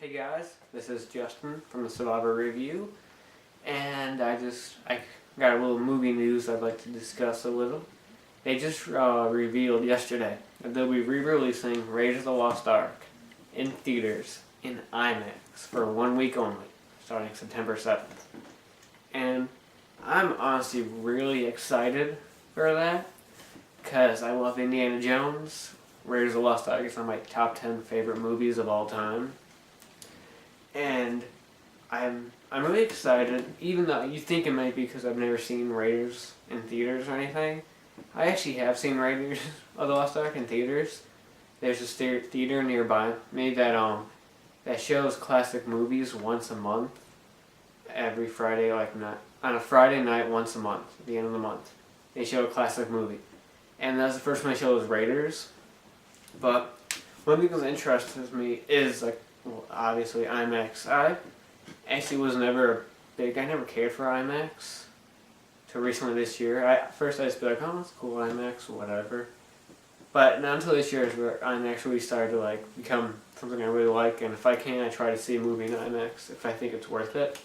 Hey guys, this is Justin from the Survivor Review, and I got a little movie news I'd like to discuss a little. They just revealed yesterday that they'll be re-releasing Raiders of the Lost Ark in theaters in IMAX for 1 week only, starting September 7th. And I'm honestly really excited for that, because I love Indiana Jones. Raiders of the Lost Ark is one of my top 10 favorite movies of all time. And I'm really excited, even though you think it might be because I've never seen Raiders in theaters or anything. I actually have seen Raiders of the Lost Ark in theaters. There's a theater nearby me that shows classic movies once a month, every Friday, on a Friday night once a month, at the end of the month. They show a classic movie. And that's the first one they showed was Raiders. But one thing that interests me is, obviously IMAX. I actually was never I never cared for IMAX till recently this year. First I just be like, oh, that's cool, IMAX, whatever. But not until this year is where IMAX really started to become something I really like, and if I can, I try to see a movie in IMAX if I think it's worth it.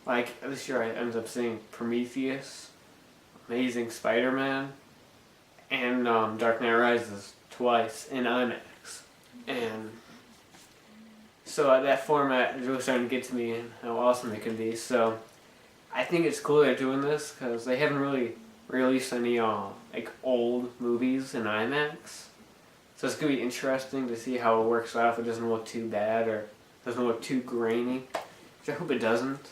Like this year I ended up seeing Prometheus, Amazing Spider-Man, and Dark Knight Rises twice in IMAX. And so that format is really starting to get to me and how awesome it can be. So I think it's cool they're doing this because they haven't really released any old movies in IMAX. So it's going to be interesting to see how it works out, if it doesn't look too bad or doesn't look too grainy, which I hope it doesn't.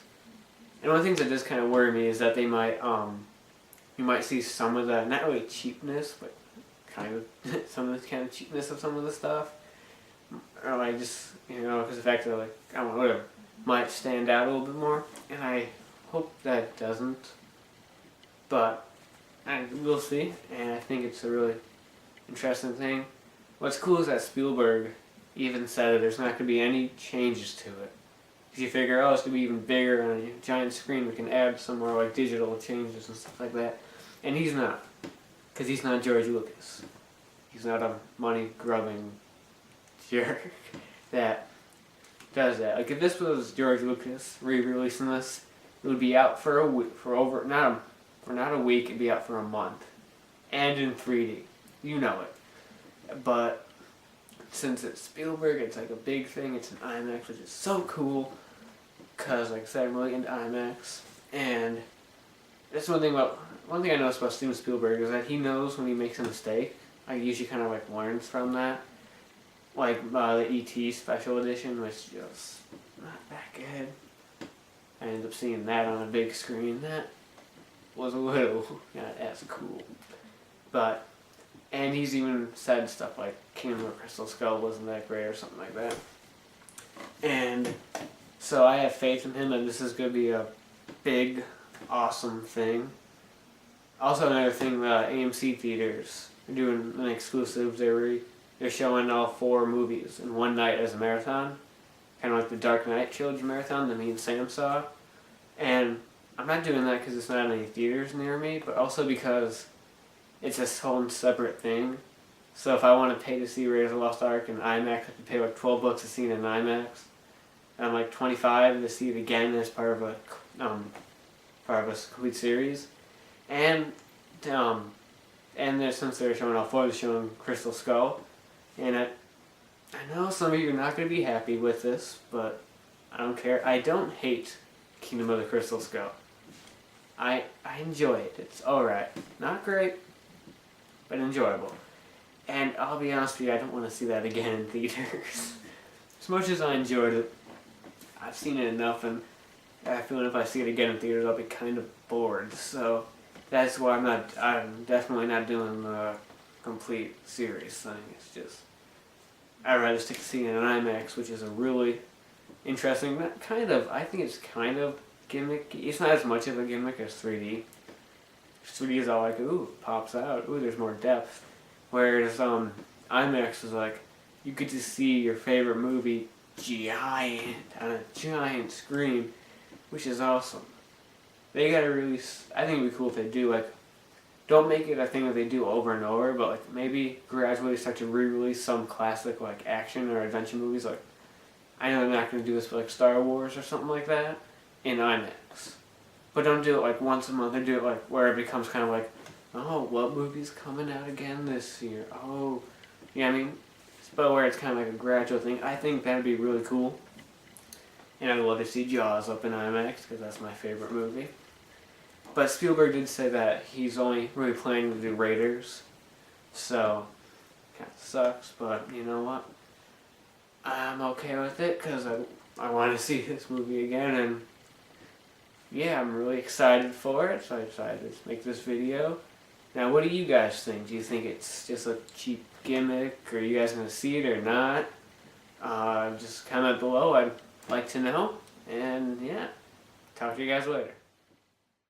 And one of the things that does kind of worry me is that they might, you might see some of the, not really cheapness, but kind of some of the kind of cheapness of some of the stuff. Or because the fact that I don't know, whatever, might stand out a little bit more, and I hope that doesn't. But we'll see, and I think it's a really interesting thing. What's cool is that Spielberg even said that there's not going to be any changes to it. Because you figure, it's going to be even bigger on a giant screen, we can add some more digital changes and stuff like that. And he's not, because he's not George Lucas. He's not a money-grubbing jerk that does that. If this was George Lucas re-releasing this, it would be out for a week, not a week, it'd be out for a month, and in 3D. You know it. But since it's Spielberg, it's a big thing. It's an IMAX, which is so cool, because like I said, I'm really into IMAX. And that's one thing I noticed about Steven Spielberg is that he knows when he makes a mistake. I usually kind of learns from that. The E.T. Special Edition was just not that good. I ended up seeing that on a big screen. That was a little not as cool. And he's even said stuff like Kingdom of the Crystal Skull wasn't that great or something like that. And so I have faith in him, and this is going to be a big, awesome thing. Also, another thing, AMC theaters are doing an exclusive. They're showing all 4 movies in one night as a marathon. Kind of like the Dark Knight trilogy marathon that me and Sam saw. And I'm not doing that because it's not any theaters near me, but also because it's a whole separate thing. So if I want to pay to see Raiders of the Lost Ark in IMAX, I have to pay $12 to see it in IMAX. And I'm $25 to see it again as part of a complete series. And since they're showing all 4, they're showing Crystal Skull. And I know some of you are not going to be happy with this, but I don't care. I don't hate Kingdom of the Crystal Skull. I enjoy it. It's alright. Not great, but enjoyable. And I'll be honest with you, I don't want to see that again in theaters. As much as I enjoyed it, I've seen it enough, and I feel if I see it again in theaters, I'll be kind of bored. So that's why I'm definitely not doing the complete series thing. It's just, I'd rather stick to seeing it in IMAX, which is a really interesting, I think it's kind of gimmicky. It's not as much of a gimmick as 3D. 3D is all ooh, pops out, ooh, there's more depth. Whereas IMAX is you get to see your favorite movie giant, on a giant screen, which is awesome. They gotta release, I think it'd be cool if they do, don't make it a thing that they do over and over, but maybe gradually start to re-release some classic action or adventure movies I know they're not going to do this for like Star Wars or something like that in IMAX. But don't do it like once a month, or do it like where it becomes kind of like, oh, what movie's coming out again this year? Oh, yeah, I mean, but where it's kind of like a gradual thing. I think that'd be really cool. And I'd love to see Jaws up in IMAX because that's my favorite movie. But Spielberg did say that he's only really planning to do Raiders. So, kind of sucks, but you know what? I'm okay with it because I want to see this movie again, and yeah, I'm really excited for it, so I decided to make this video. Now, what do you guys think? Do you think it's just a cheap gimmick? Are you guys going to see it or not? Just comment below. I'd like to know. And yeah, talk to you guys later.